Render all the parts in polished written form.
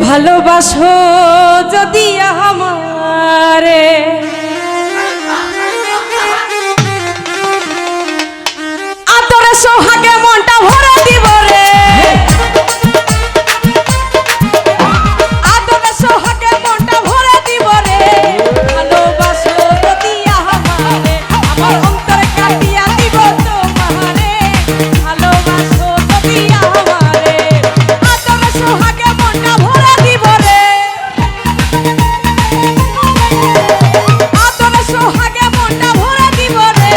ভালোবাসো যদি আমারে আদরে সোহাগে মনটা ভরে দিব রে আদরে সোহাগে মনটা ভরে দিব রে ভালোবাসো যদি আমারে আমার অন্তরে কাটিয়া দিব তোমারে ভালোবাসো যদি আমারে আদরে সোহাগে মনটা ভরে দিব রে আদরে সোহাগে মনটা ভরে দিব রে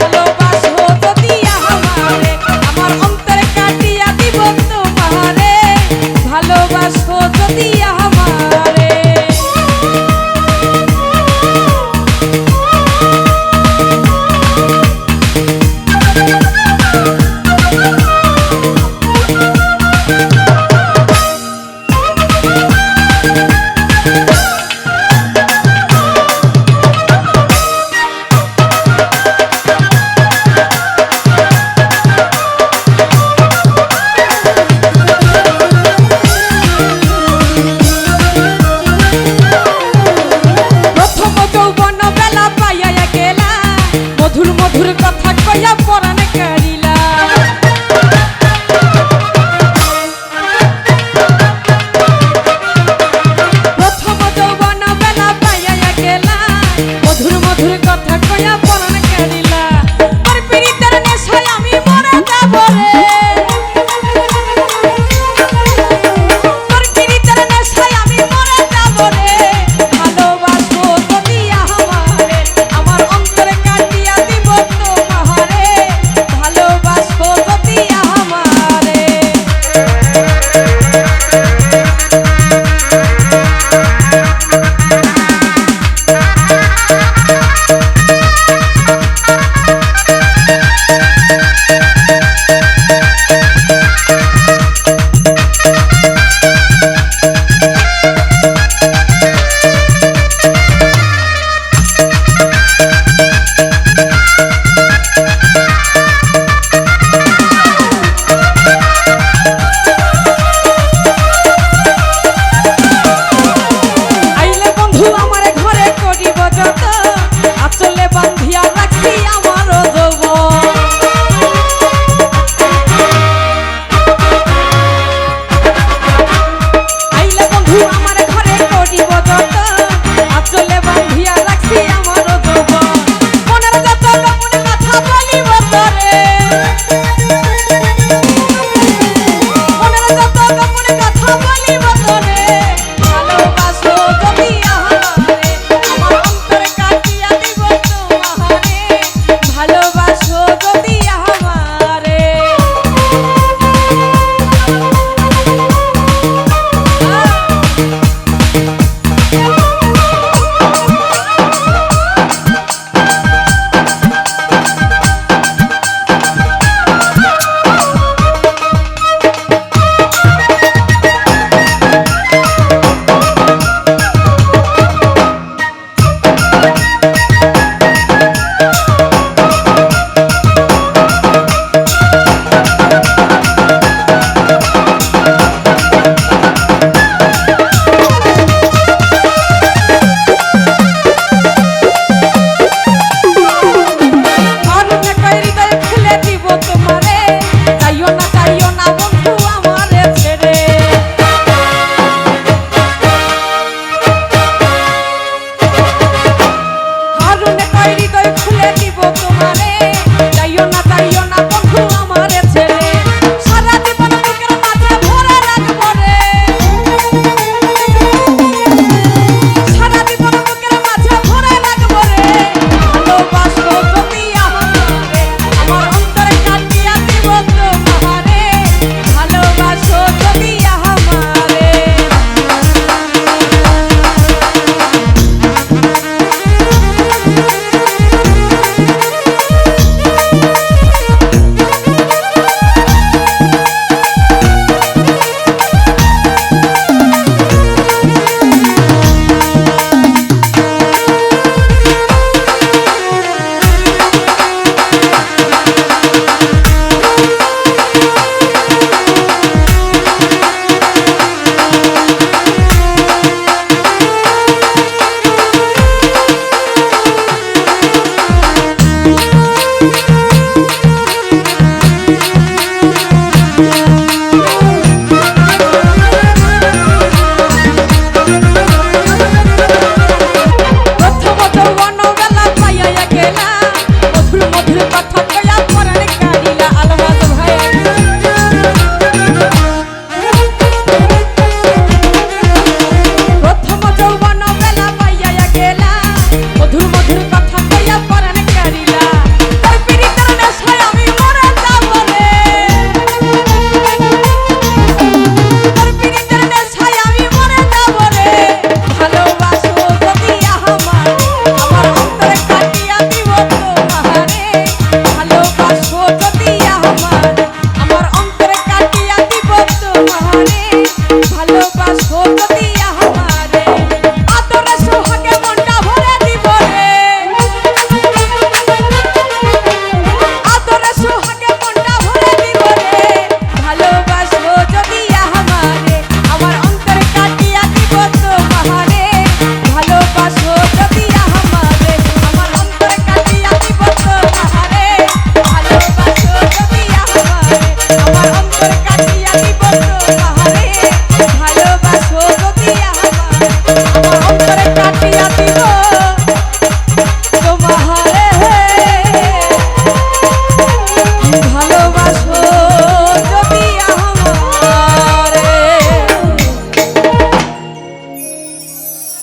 ভালোবাসো যদি আমারে আমার অন্তরে কাটিয়া দিব তোমারে ভালোবাসো যদি আমারে মধুর মধুর কথা কইয়া পরাণ কারিলা প্রথম যৌবন বেলা পাইয়া গেলা মধুর মধুর কথা কইয়া পরাণ কারিলা আর পীড়িতের নেশায় আমি মরে যাব রে আর পীড়িতের নেশায় আমি মরে যাব রে ভালোবাসো যদি আমারে আমার অন্তরে কাটিয়া দিব তোমারে ভালোবাসো যদি আমারে আইলে বন্ধু আমার ঘরে করিব যত আচলে বান্ধিয়া রাখি আমার যৌবন আইলে বন্ধু আমার ঘরে করিব যত আচলে বান্ধিয়া রাখি আমার যৌবন মনের যত মনে কথা বলিব তোরে মনের যত মনে কথা বলিব তোরে ভালোবাসো যদি আমারে আমার অন্তরে কাটিয়া দিব তোমারে ভালোবাসো যদি আমারে কারণে কই হৃদয় খুলে দিব তোমারে যাইও না বন্ধু আমারে ছেড়ে কারণে কই হৃদয় খুলে দিব তোমারে